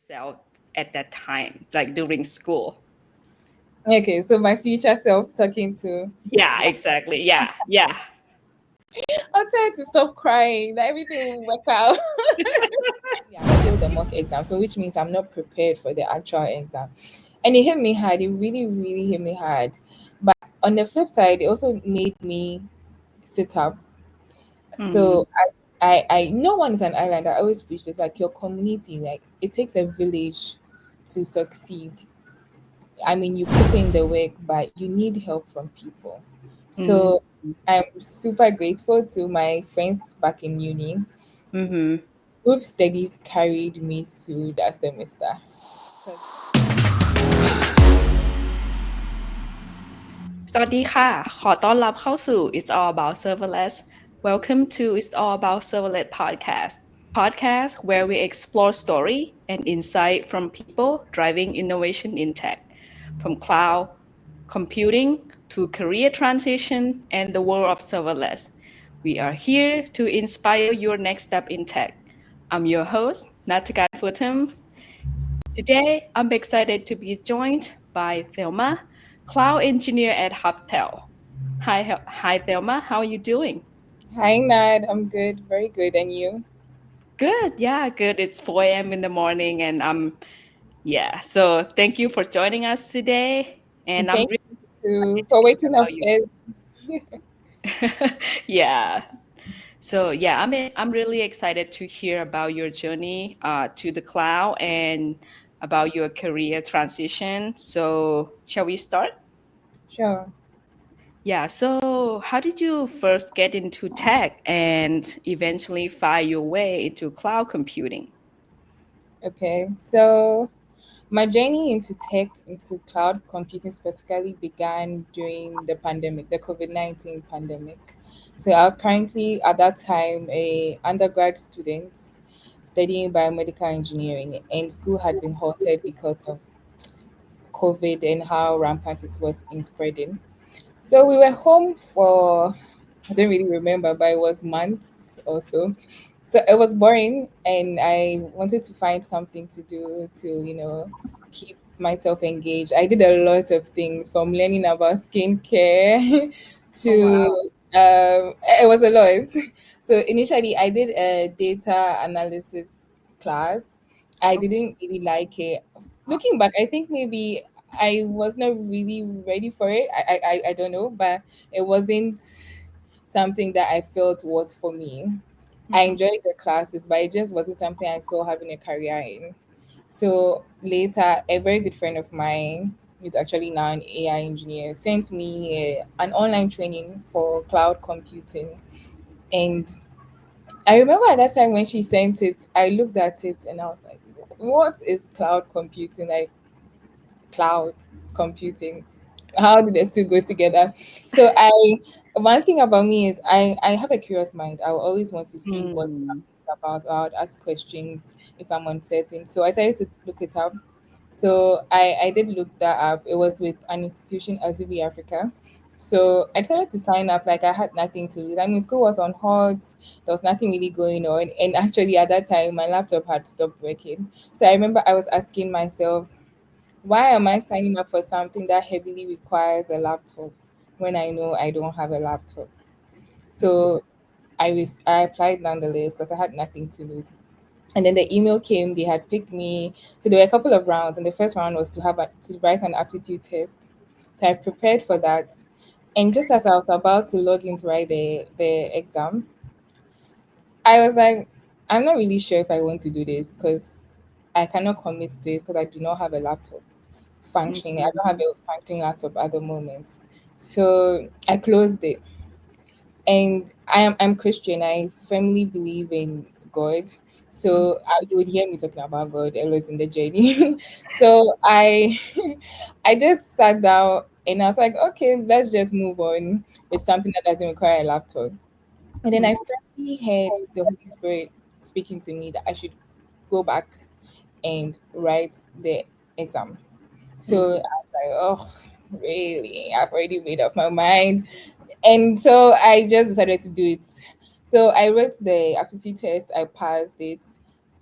yourself at that time, like during school? Okay, so my future self talking to Yeah, my, exactly. Yeah, yeah. I'll tell you to stop crying, that everything will work out. Yeah, I failed the mock exam, so which means I'm not prepared for the actual exam. And it hit me hard. It really, really hit me hard. But on the flip side, it also made me sit up. Mm, So I no one is an island. I always preach this, like your community, like it takes a village to succeed. I mean, you put in the work, but you need help from people. mm, So I'm super grateful to my friends back in uni. mm-hmm. Group studies carried me through that semester. 'Cause- สวัสดีค่ะขอต้อนรับเข้าสู่ It's All About Serverless. Welcome to It's All About Serverless podcast where we explore story and insight from people driving innovation in tech, from cloud computing to career transition and the world of serverless. We are here to inspire your next step in tech. I'm your host, Natakan Futum. Today, I'm excited to be joined by Thelma, cloud engineer at Hubtel. Hi, Thelma. How are you doing? Hi, Nad. I'm good. Very good. And you? Good. Yeah, good. It's 4 a.m. in the morning, and yeah. So thank you for joining us today. And And I'm thank really you excited to for hear waking up about you. early. Yeah. So yeah, I'm really excited to hear about your journey to the cloud and about your career transition. So shall we start? Sure. Yeah, so how did you first get into tech and eventually find your way into cloud computing? Okay. So my journey into tech, into cloud computing specifically, began during the pandemic, the COVID-19 pandemic. So I was currently at that time a undergrad student studying biomedical engineering, and school had been halted because of COVID and how rampant it was in spreading. So we were home for, I don't really remember, but it was months or so. So it was boring, and I wanted to find something to do to, keep myself engaged. I did a lot of things from learning about skincare Oh, to, wow. it was a lot. So initially, I did a data analysis class. I didn't really like it. Looking back, I think maybe I was not really ready for it. I don't know, but it wasn't something that I felt was for me. I Mhm. enjoyed the classes, but it just wasn't something I saw having a career in. So later, a very good friend of mine, who's actually now an AI engineer, sent me an online training for cloud computing. And I remember at that time when she sent it, I looked at it and I was like, what is cloud computing? Like, cloud computing, how did the two go together? So I one thing about me is I have a curious mind. I will always want to see what Mm. it's about. I would ask questions if I'm uncertain, so I decided to look it up. So I did look that up. It was with an institution, Azubi Africa. So I decided to sign up. Like, I had nothing to do. I mean, school was on hold. There was nothing really going on, and actually at that time my laptop had stopped working. So I remember I was asking myself, why am I signing up for something that heavily requires a laptop when I know I don't have a laptop? So I applied nonetheless because I had nothing to lose. And then the email came. They had picked me. So there were a couple of rounds, and the first round was to write an aptitude test. So I prepared for that. And just as I was about to log in to write the exam, I was like, I'm not really sure if I want to do this because I cannot commit to it because I do not have a laptop functioning. I Mhm. don't have a functioning laptop at the moment. So I closed it. And I'm Christian. I firmly believe in God. So you would hear me talking about God a lot in the journey. So I just sat down and I was like, okay, let's just move on with something that doesn't require a laptop. And then Mhm. I finally heard the Holy Spirit speaking to me that I should go back and write the exam. So I Mhm. was like, oh, really? I've already made up my mind. And so I just decided to do it. So I wrote the aptitude test, I passed it.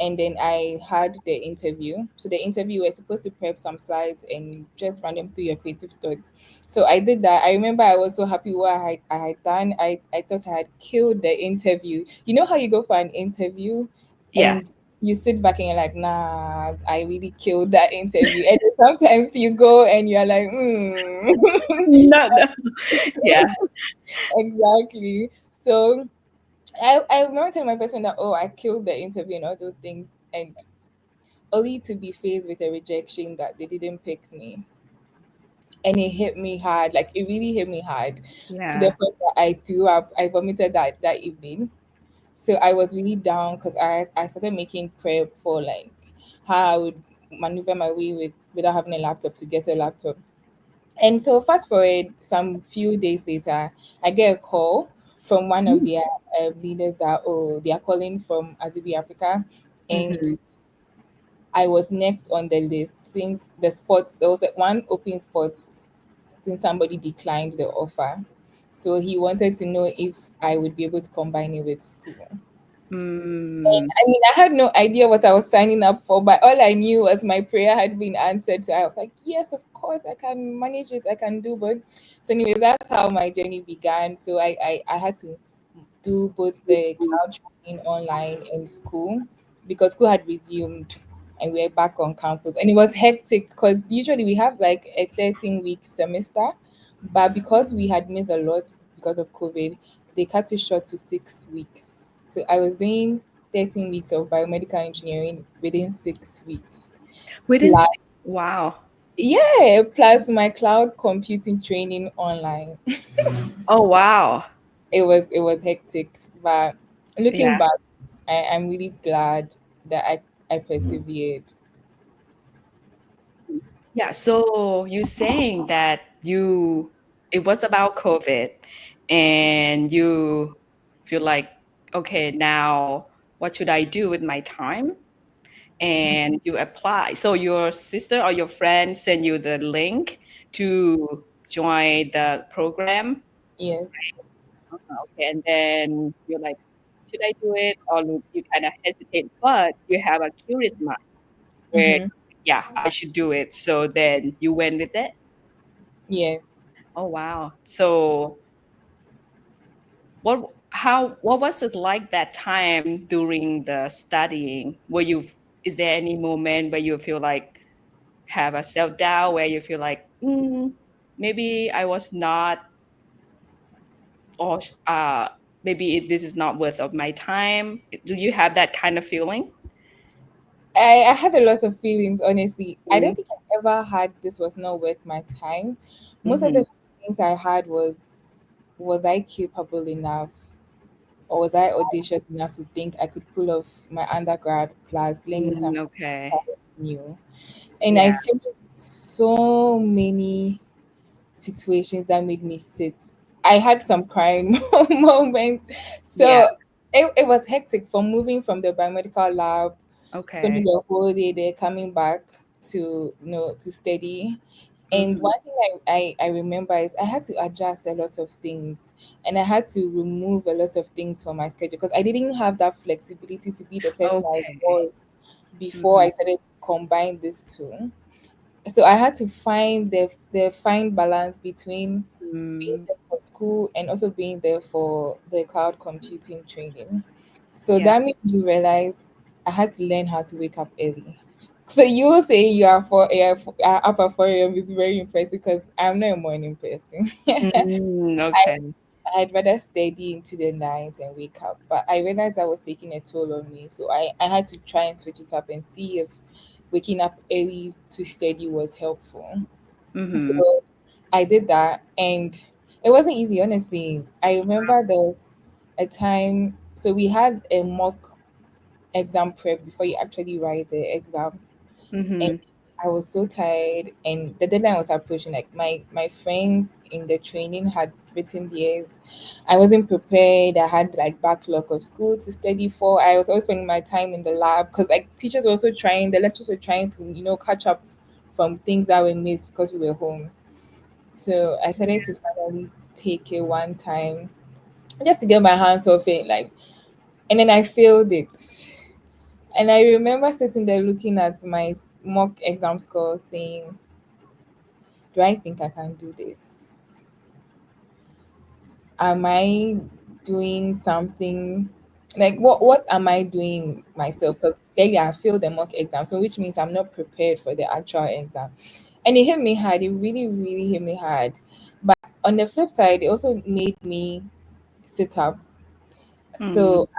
and then I had the interview. So the interview, we're supposed to prep some slides and just run them through your creative thoughts. So I did that. I remember I was so happy what I had done. I thought I had killed the interview. You know how you go for an interview Yeah. and you sit back and you're like, nah, I really killed that interview. And then sometimes you go and you're like, No, no. Yeah. exactly. So I remember telling my best friend that, oh, I killed the interview and all those things. And only to be faced with a rejection that they didn't pick me. And it hit me hard. Like it really hit me hard to the Yeah. point that I threw up. I vomited that evening. So I was really down because I started making prep for like how I would maneuver my way without having a laptop to get a laptop. And so fast forward some few days later, I get a call from one of their leaders that, oh, they are calling from Azubi Africa, and Mm-hmm. I was next on the list since the spot there was one open spot since somebody declined the offer. So he wanted to know if I would be able to combine it with school. Mm, I mean, I had no idea what I was signing up for, but all I knew was my prayer had been answered. So I was like, yes, of course, I can manage it, I can do both. So anyway, that's how my journey began. So I had to do both the cloud training online and school because school had resumed and we were back on campus. And it was hectic because usually we have like a 13-week semester, but because we had missed a lot because of COVID, they cut it short to 6 weeks. So I was doing 13 weeks of biomedical engineering within 6 weeks. within Plus, six, wow. yeah, plus my cloud computing training online. Oh, wow. It was hectic, but looking Yeah. back, I'm really glad that I persevered. Yeah. So you saying that it was about COVID and you feel like, okay, now what should I do with my time? And you apply. So your sister or your friend send you the link to join the program. Yes. Okay, and then you're like, should I do it? Or you kind of hesitate, but you have a curious mind where, Mm-hmm. yeah, I should do it. So then you went with it. Yeah. Oh wow. So what was it like that time during the studying? Is there any moment where you feel like have a self doubt where you feel like maybe I was not or maybe this is not worth of my time? Do you have that kind of feeling? I had a lot of feelings, honestly. I Mm, don't think I ever had this was not worth my time. Most of mhm. the feelings I had was I capable enough or was I audacious enough to think I could pull off my undergrad plus learning something Okay. new? And Yeah. I faced so many situations that made me sit. I had some crying moments. Yeah. So it was hectic from moving from the biomedical lab, spending Okay. the whole day there, coming back to to study. And Mhm. one thing I remember is I had to adjust a lot of things and I had to remove a lot of things from my schedule because I didn't have that flexibility to be the person I Okay. was before Mhm. I started to combine these two. So I had to find the fine balance between being Mm, there for school and also being there for the cloud computing training. So yeah. that made me realize I had to learn how to wake up early. So you saying you are up at 4 a.m. is very impressive because I'm not a morning person. Okay. I'd rather study into the night and wake up. But I realized that was taking a toll on me. So I had to try and switch it up and see if waking up early to study was helpful. Mhm. So I did that and it wasn't easy, honestly. I remember there was a time, so we had a mock exam prep before you actually write the exam. And Mhm. I was so tired and the deadline was approaching. Like my friends in the training had written theirs. I wasn't prepared. I had like backlog of school to study for. I was always spending my time in the lab because like teachers were also trying, the lecturers were trying to, catch up from things that were missed because we were home. So I started to finally take it one time just to get my hands off it, like, and then I failed it. And I remember sitting there looking at my mock exam score saying, do I think I can do this? Am I doing something like what am I doing myself? Because clearly I failed the mock exam, so which means I'm not prepared for the actual exam. And it hit me hard. It really, really hit me hard. But on the flip side, it also made me sit up. Mm-hmm. So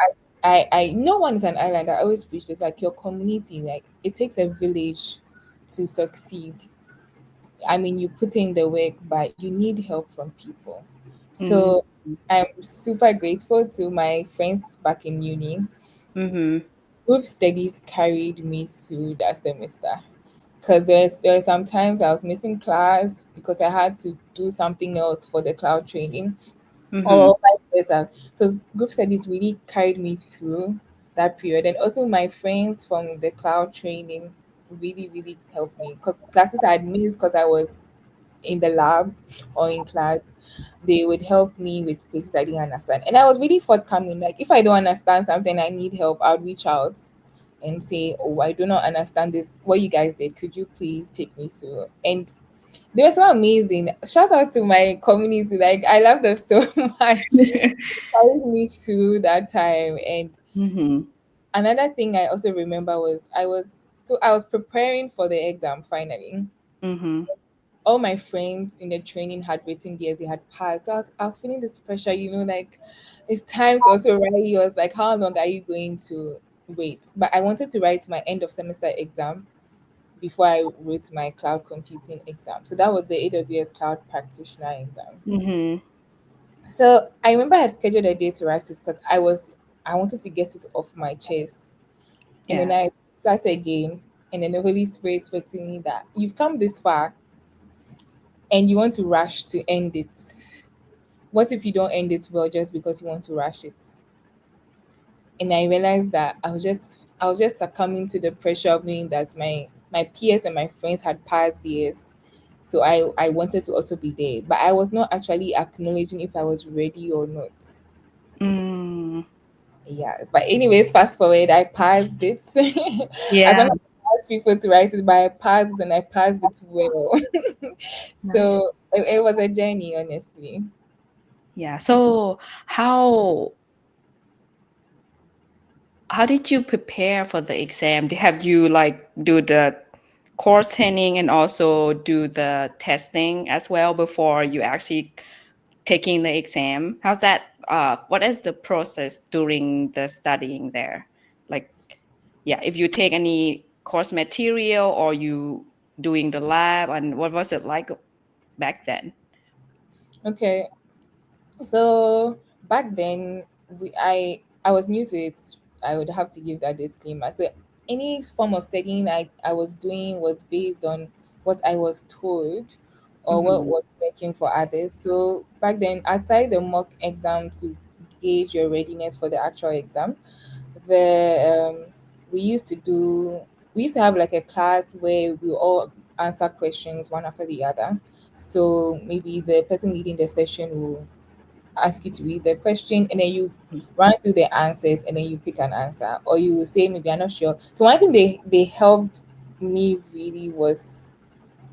I no one is an island. I always preach this, like your community, like it takes a village to succeed. I mean, you put in the work, but you need help from people. So I'm super grateful to my friends back in uni. Mm-hmm. Group studies carried me through that semester. Because there were some times I was missing class because I had to do something else for the cloud training Mm-hmm. or vice versa. So group studies really carried me through that period. And also my friends from the cloud training really, really helped me because classes I had missed because I was in the lab or in class, they would help me with places I didn't understand. And I was really forthcoming. Like if I don't understand something, I need help, I'll reach out and say, oh, I do not understand this. What you guys did, could you please take me through? And they were so amazing. Shout out to my community. Like I love them so much. Carried me through that time. And Mm-hmm. another thing I also remember was I was preparing for the exam finally. Mm-hmm. All my friends in the training had written theirs, they had passed. So I was feeling this pressure, like it's time to also write yours. Like, how long are you going to wait? But I wanted to write my end of semester exam before I wrote my cloud computing exam. So that was the AWS Cloud Practitioner exam. Mm-hmm. So I remember I scheduled a day to write it because I wanted to get it off my chest. And then Yeah. I sat again, and then the Holy Spirit spoke to me that you've come this far and you want to rush to end it. What if you don't end it well just because you want to rush it? And I realized that I was just succumbing to the pressure of knowing that my peers and my friends had passed theirs. So I wanted to also be there. But I was not actually acknowledging if I was ready or not. Mm. Yeah. But anyways, fast forward, I passed it. As Yeah. one of the last people to write it, but I passed it and I passed it well. Nice. So it was a journey, honestly. Yeah. So how how did you prepare for the exam? Have you like do the course training and also do the testing as well before you actually taking the exam? How's that? What is the process during the studying there? Like, yeah, if you take any course material or you doing the lab, and what was it like back then? Okay. So back then, I was new to it. I would have to give that disclaimer. So any form of studying I was doing was based on what I was told or what Mm-hmm. was working for others. So back then, aside the mock exam to gauge your readiness for the actual exam, the we used to have like a class where we all answer questions one after the other. So maybe the person leading the session will ask you to read the question and then you run through the answers and then you pick an answer or you will say maybe I'm not sure. So one thing they helped me really was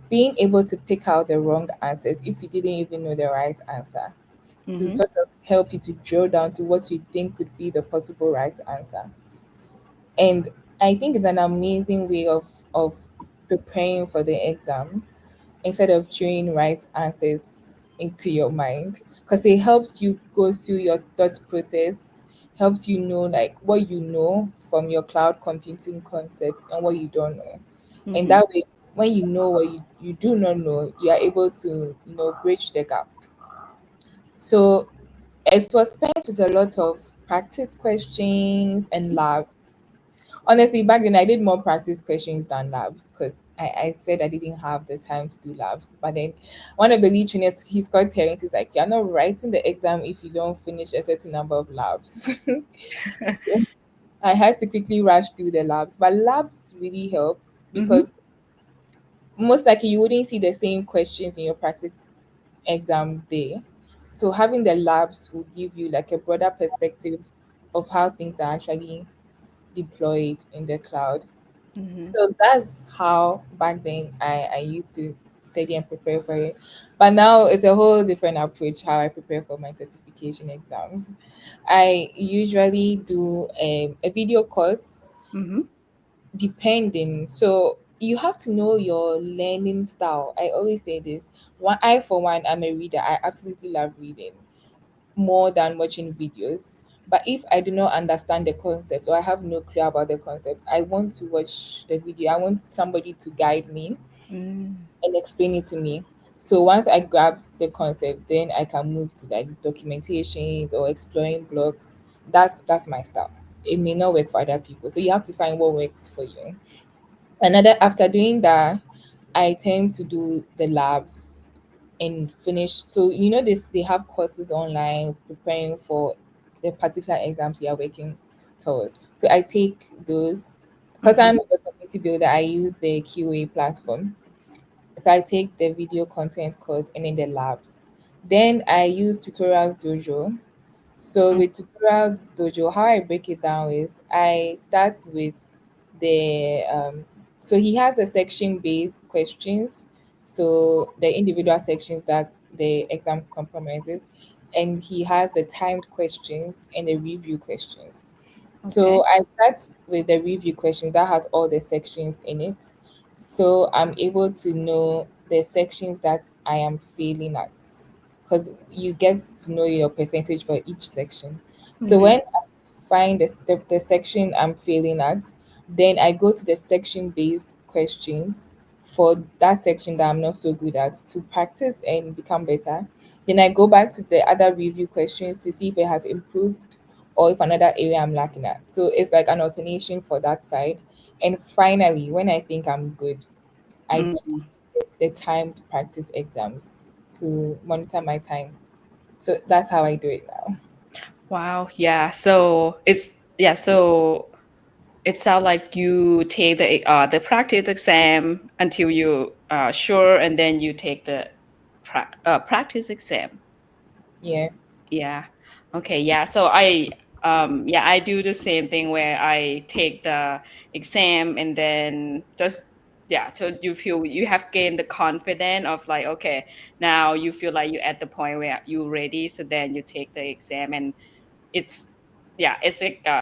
being able to pick out the wrong answers if you didn't even know the right answer, to Mm-hmm. sort of help you to drill down to what you think could be the possible right answer. And I think it's an amazing way of preparing for the exam instead of throwing right answers into your mind, because it helps you go through your thought process, helps you know like what you know from your cloud computing concepts and what you don't know. And Mm-hmm. that way, when you know what you do not know, you are able to bridge the gap. So it was spent with a lot of practice questions and labs. Honestly, back then I did more practice questions than labs because I said I didn't have the time to do labs. But then one of the lead trainers, he's got hearings, he's like, you're not writing the exam if you don't finish a certain number of labs. I had to quickly rush through the labs. But labs really help Mm-hmm. because most likely you wouldn't see the same questions in your practice exam day. So having the labs will give you like a broader perspective of how things are actually deployed in the cloud. Mm-hmm. So that's how back then I used to study and prepare for it. But now it's a whole different approach how I prepare for my certification exams. I usually do a video course Mm-hmm. depending. So you have to know your learning style. I always say this. I for one, I'm a reader. I absolutely love reading more than watching videos. But if I do not understand the concept or I have no clue about the concept, I want to watch the video. I want somebody to guide me Mm-hmm. and explain it to me. So once I grab the concept, then I can move to like documentations or exploring blogs. That's my style. It may not work for other people. So you have to find what works for you. Another after doing that, I tend to do the labs and finish. So this they have courses online preparing for the particular exams you are working towards. So I take those because Mm-hmm. I'm a community builder. I use the QA platform. So I take the video content course and then the labs. Then I use tutorials dojo. So with tutorials dojo, how I break it down is I start with the so he has the section based questions. So the individual sections that the exam compromises, and he has the timed questions and the review questions. Okay. So I start with the review questions that has all the sections in it. So I'm able to know the sections that I am failing at because you get to know your percentage for each section. So Mm-hmm. when I find the section I'm failing at, then I go to the section based questions for that section that I'm not so good at to practice and become better. Then I go back to the other review questions to see if it has improved or if another area I'm lacking at. So it's like an alternation for that side. And finally, when I think I'm good, I do Mm-hmm. the timed practice exams to monitor my time. So that's how I do it now. Wow. Yeah. So it sounds like you take the practice exam until you sure, and then you take the practice exam. Yeah. Yeah. Okay. Yeah. So I do the same thing where I take the exam and then just so you feel you have gained the confidence of like, okay, now you feel like you're at the point where you're ready, so then you take the exam. And it's it's like a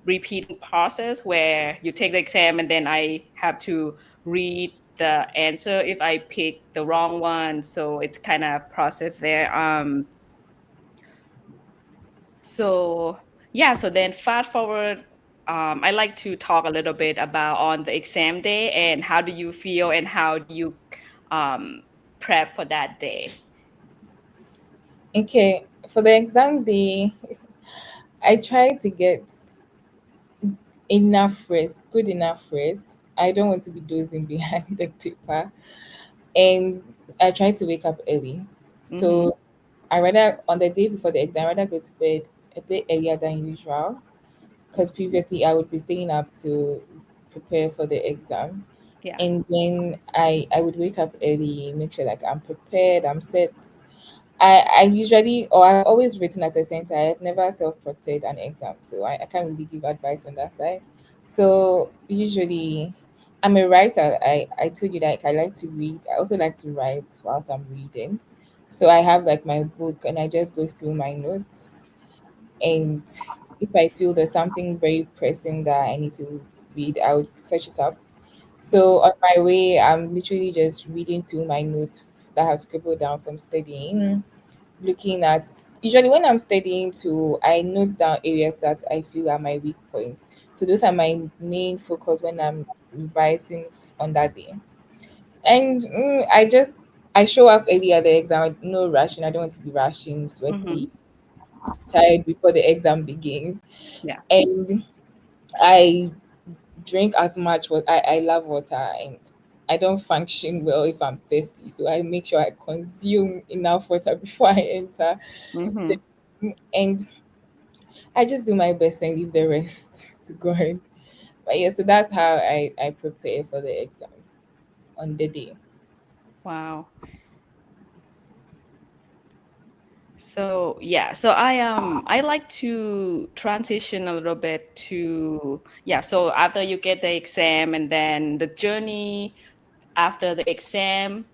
repeating process where you take the exam and then I have to read the answer if I pick the wrong one. So it's kind of process there. So so then fast forward. I like to talk a little bit about on the exam day and how do you feel and how do you um, prep for that day. Okay. For the exam day, I try to get enough rest, good enough rest. I don't want to be dozing behind the paper. And I try to wake up early. Mm-hmm. So I rather on the day before the exam, I rather go to bed a bit earlier than usual because previously I would be staying up to prepare for the exam. Yeah. And then I would wake up early, make sure like I'm prepared, I'm set. I usually or I've always written at a center. I've never self-proctored an exam, so I can't really give advice on that side. So usually I'm a writer. I told you that I like to read. I also like to write whilst I'm reading. So I have like my book and I just go through my notes, and if I feel there's something very pressing that I need to read, I would search it up. So on my way, I'm literally just reading through my notes that I have scribbled down from studying, looking at usually when I'm studying too, I note down areas that I feel are my weak points. So those are my main focus when I'm revising on that day. And I show up early at the exam, no rushing. I don't want to be rushing, Mm-hmm. sweaty, tired before the exam begins. Yeah. And I drink as much water. I love water and I don't function well if I'm thirsty. So I make sure I consume enough water before I enter. Mm-hmm. The, and I just do my best and leave the rest to God. But yeah, so that's how I prepare for the exam on the day. Wow. So yeah, so I like to transition a little bit to yeah, so after you get the exam and then the journey after the exam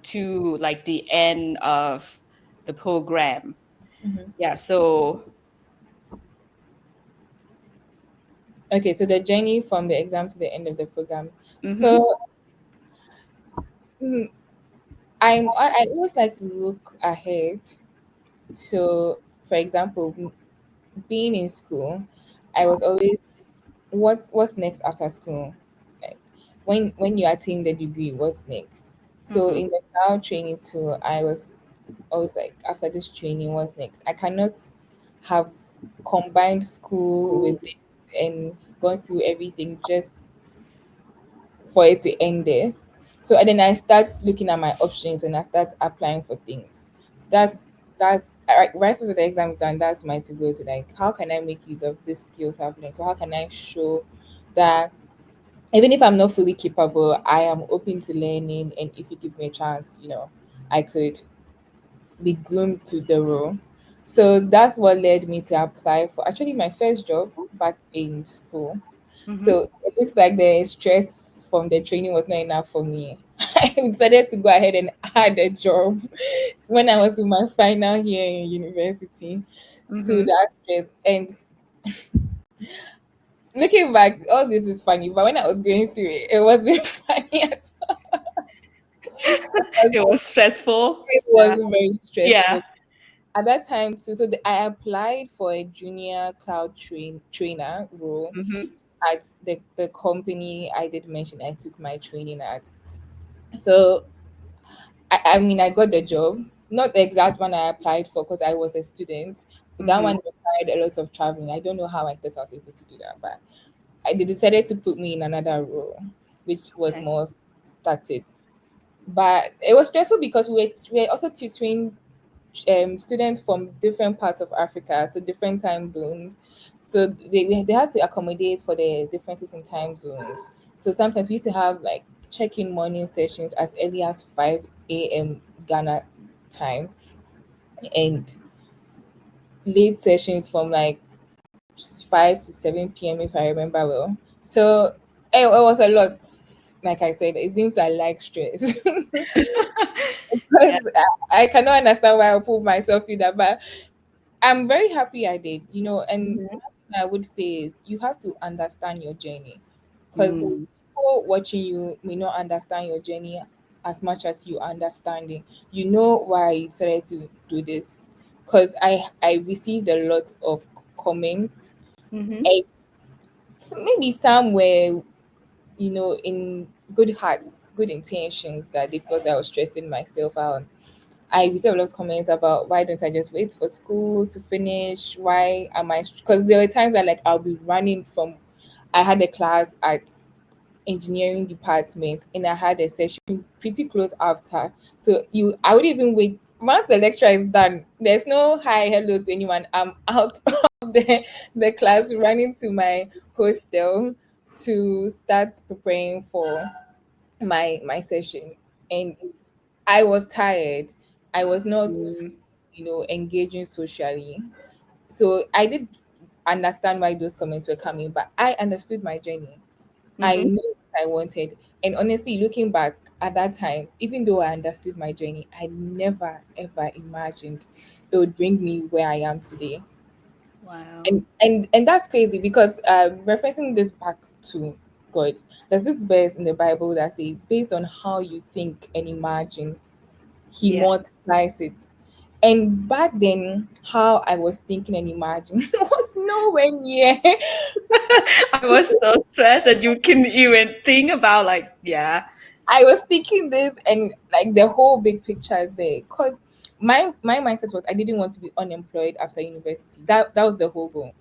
to like the end of the program. Mhm. Yeah, so Okay, so the journey from the exam to the end of the program. mhm, So mm, I always like to look ahead. So, for example, being in school, I was always what's next after school? Like when you attain the degree, what's next? So mhm, in the cloud training tool, I was always like, after this training, what's next? I cannot have combined school with this and gone through everything just for it to end there. So and then I start looking at my options and I start applying for things. So that's right after the exam is done. That's my to go to, like, how can I make use of these skills I've learned? So how can I show that even if I'm not fully capable, I am open to learning, and if you give me a chance, I could be groomed to the role. So that's what led me to apply for actually my first job back in school. mhm, So it looks like the stress from the training was not enough for me. I decided to go ahead and add a job when I was in my final year in university to mhm. that stress. And looking back, all this is funny, but when I was going through it, it wasn't funny at all. It was stressful. It Yeah. was very Yeah. stressful. At that time too, so I applied for a junior cloud trainer role Mhm, at the company I did mention I took my training at. So I mean, I got the job, not the exact one I applied for because I was a student, but that mhm. one required a lot of traveling. I don't know how I thought I was able to do that, but they decided to put me in another role, which was Okay. more static. But it was stressful because we were also tutoring students from different parts of Africa, so different time zones. So they had to accommodate for the differences in time zones. So sometimes we used to have like check-in morning sessions as early as 5 a.m. Ghana time, and late sessions from like 5 to 7 p.m. if I remember well. So it was a lot. Like I said, it seems I like stress Yeah. because I cannot understand why I put myself through that. But I'm very happy I did, and Mhm. one thing I would say is you have to understand your journey because Mm, people watching you may not understand your journey as much as you understanding. You know why you decided to do this because I received a lot of comments mhm, and maybe some were in good hearts, good intentions that they felt I was stressing myself out. I received a lot of comments about why don't I just wait for school to finish? Why am I? Because there were times that like I'll be running from. I had a class at engineering department and I had a session pretty close after. So I would even wait once the lecture is done. There's no hi hello to anyone. I'm out of the class running to my hostel to start preparing for my session. And I was tired. I was not, mm, engaging socially. So I did understand why those comments were coming, but I understood my journey. I mhm. knew what I wanted. And honestly, looking back at that time, even though I understood my journey, I never ever imagined it would bring me where I am today. Wow. And that's crazy because referencing this back to God, there's this verse in the Bible that says, based on how you think and imagine, he Yeah. multiplies it. And back then, how I was thinking and imagining was nowhere near. I was so stressed that you can even think about like, yeah. I was thinking this and like the whole big picture is there. Because my mindset was I didn't want to be unemployed after university. That was the whole goal.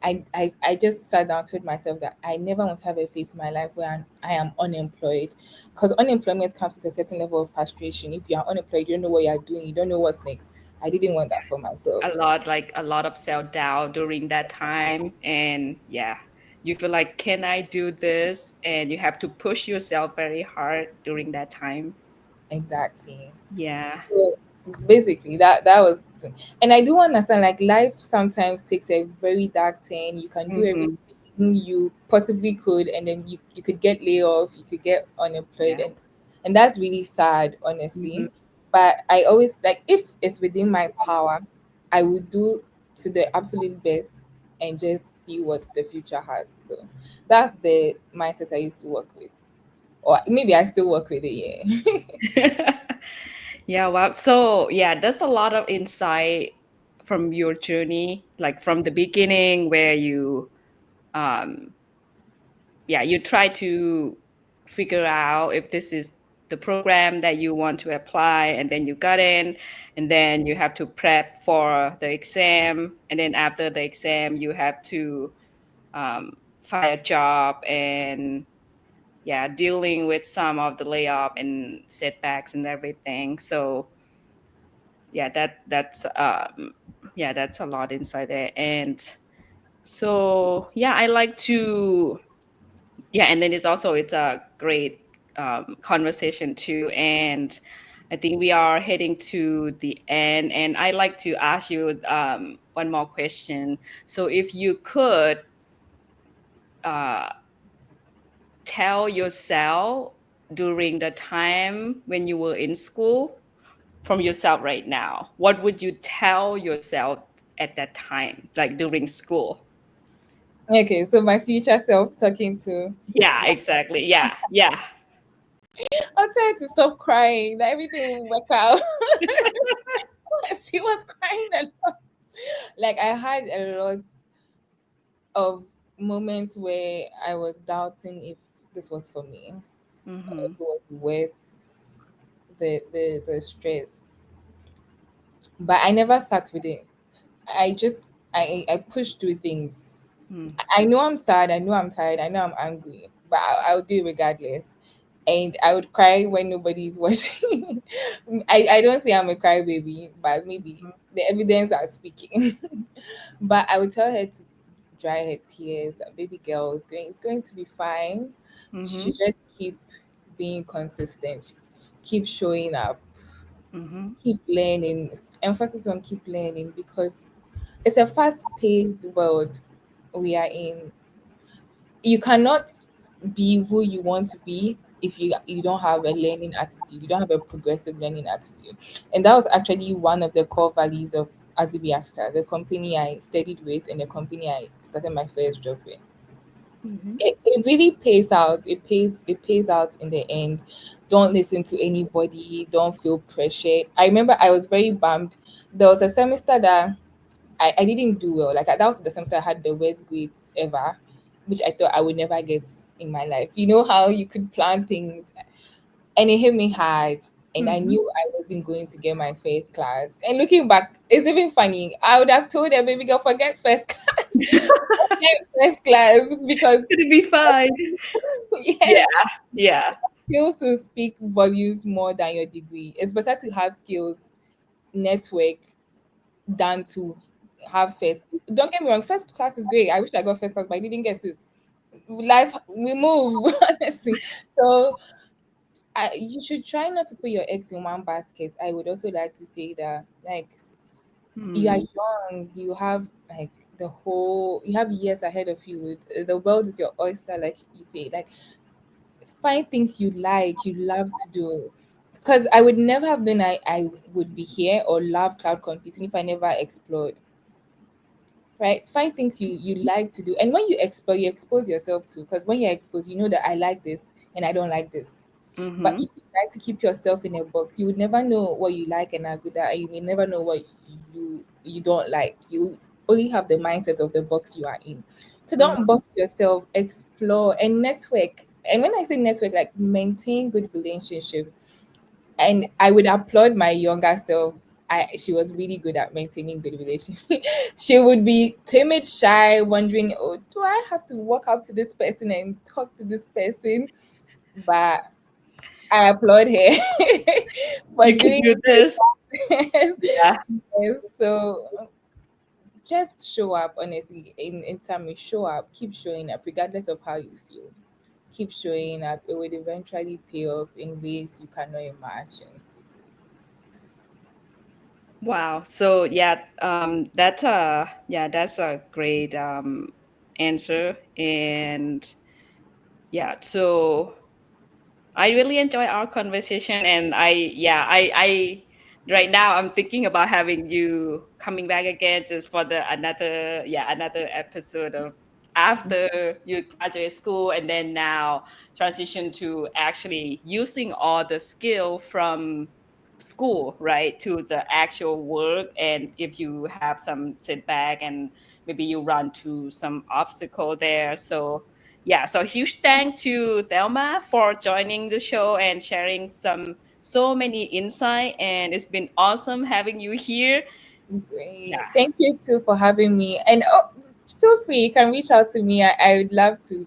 I just sat down, told myself that I never want to have a phase in my life where I am unemployed, because unemployment comes with a certain level of frustration. If you are unemployed, you don't know what you are doing, you don't know what's next. I didn't want that for myself. A lot of self-doubt during that time. And yeah, you feel like, can I do this? And you have to push yourself very hard during that time. Exactly. Yeah. basically that was, and I do understand like life sometimes takes a very dark turn. You can do Mm-hmm. everything you possibly could, and then you could get laid off, you could get unemployed, Yeah. and that's really sad, Mm-hmm. honestly. But I always like, if it's within my power, I would do to the absolute best and just see what the future has. So that's the mindset I used to work with, or maybe I still work with it. Yeah. Yeah, wow. So, yeah, that's a lot of insight from your journey, like from the beginning where you um yeah, you try to figure out if this is the program that you want to apply, and then you got in, and then you have to prep for the exam, and then after the exam you have to find a job, and yeah, dealing with some of the layoff and setbacks and everything. So yeah, that's a lot inside there. And so yeah, I like to, yeah, and then it's a great conversation too. And I think we are heading to the end, and I like to ask you one more question. So if you could uh, tell yourself during the time when you were in school from yourself right now, what would you tell yourself at that time, like during school? Okay, so my future self talking to, Yeah, exactly. Yeah, yeah. I'll tell her to stop crying, that everything will work out. She was crying a lot. Like, I had a lot of moments where I was doubting if this was for me, if Mm-hmm. it was worth the stress. But I never sat with it. I just I pushed through things. I know I'm sad, I know I'm tired, I know I'm angry, but I'll do it regardless. And I would cry when nobody's watching. I don't say I'm a crybaby, but maybe the evidence are speaking. But I would tell her to dry her tears. That baby girl is going to be fine. She Mm-hmm. should just keep being consistent, keep showing up, Mm-hmm. keep learning. Emphasis on keep learning, because it's a fast-paced world we are in. You cannot be who you want to be if you don't have a learning attitude, you don't have a progressive learning attitude. And that was actually one of the core values of Azubi Africa, the company I studied with and the company I started my first job with. Mm-hmm. It really pays out. It pays out in the end. Don't listen to anybody, don't feel pressured. I remember I was very bummed. There was a semester that I didn't do well. Like, that was the semester I had the worst grades ever, which I thought I would never get in my life. You know how you could plan things, and it hit me hard. And I Mm-hmm. knew I wasn't going to get my first class. And looking back, it's even funny. I would have told her, baby girl, forget first class. Forget first class, because Gonna be fine. yes, Yeah, yeah. skills will speak volumes more than your degree. It's better to have skills, network, than to have first. Don't get me wrong, first class is great. I wish I got first class, but I didn't get it. Life, we move, honestly. So you should try not to put your eggs in one basket. I would also like to say that, like, you are Mm, young, you have like you have years ahead of you. The world is your oyster, like you say. Like, find things you like, you love to do. Because I would never have known I would be here or love cloud computing if I never explored. Right, find things you like to do, and when you explore, you expose yourself to, because when you're exposed, you know that I like this and I don't like this. But mm-hmm. if you like to keep yourself in a box, you would never know what you like and are good at, and you may never know what you don't like. You only have the mindset of the box you are in. So don't Mm-hmm. box yourself, explore and network. And when I say network, like, maintain good relationship. And I would applaud my younger self. She was really good at maintaining good relationships. She would be timid, shy, wondering, oh, do I have to walk up to this person and talk to this person? But I applaud her for You can doing do this. it. Yeah. Yes, so just show up, honestly. In time, show up, keep showing up, regardless of how you feel. Keep showing up. It will eventually pay off in ways you cannot imagine. Wow. So yeah, that's a great answer. And yeah, so I really enjoy our conversation, and I right now I'm thinking about having you coming back again just for the another episode of after you graduate school and then now transition to actually using all the skill from school, right, to the actual work. And if you have some setback and maybe you run to some obstacle there, so yeah, so huge thank to Thelma for joining the show and sharing so many insight. And it's been awesome having you here. Yeah, Great. Thank you too for having me. And oh, feel free, you can reach out to me. I would love to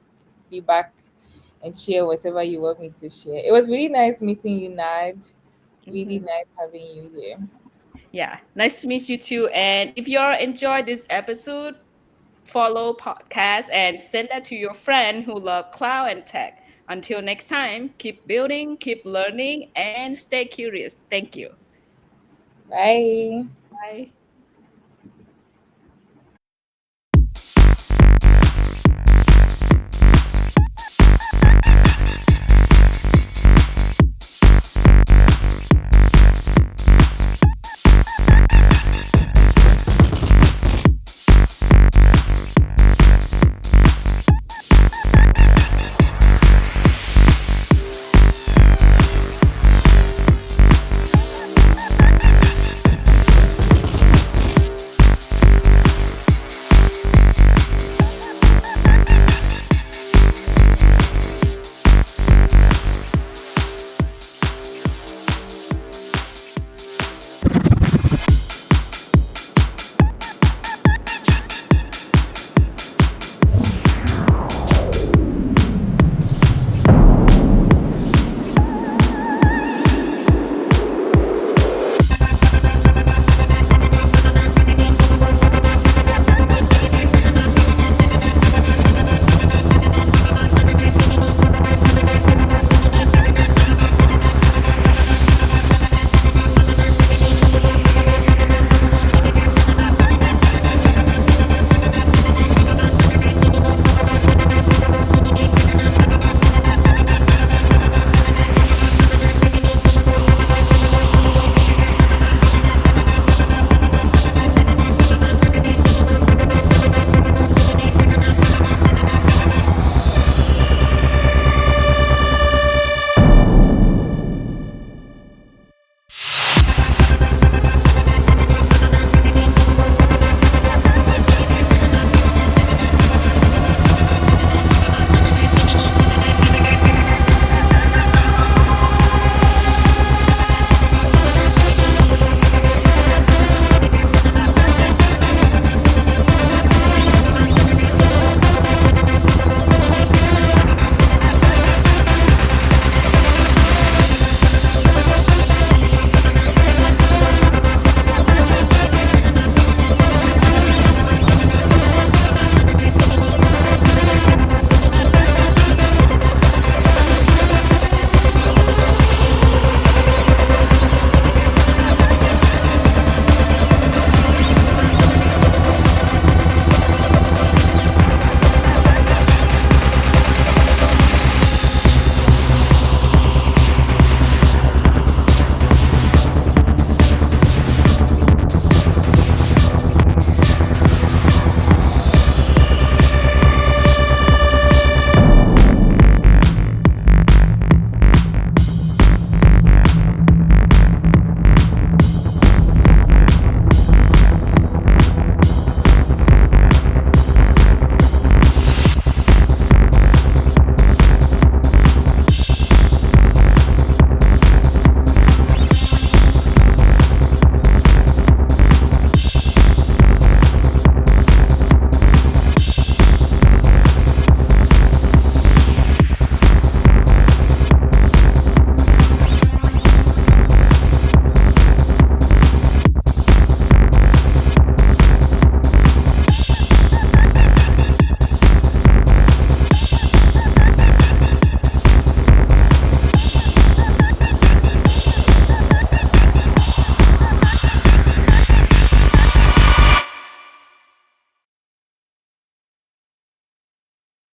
be back and share whatever you want me to share. It was really nice meeting you, Nad. Really mhm. nice having you here. Yeah. Nice to meet you too. And if you enjoyed this episode, follow podcast and send that to your friend who love cloud and tech. Until next time, keep building, keep learning, and stay curious. Thank you. Bye. Bye.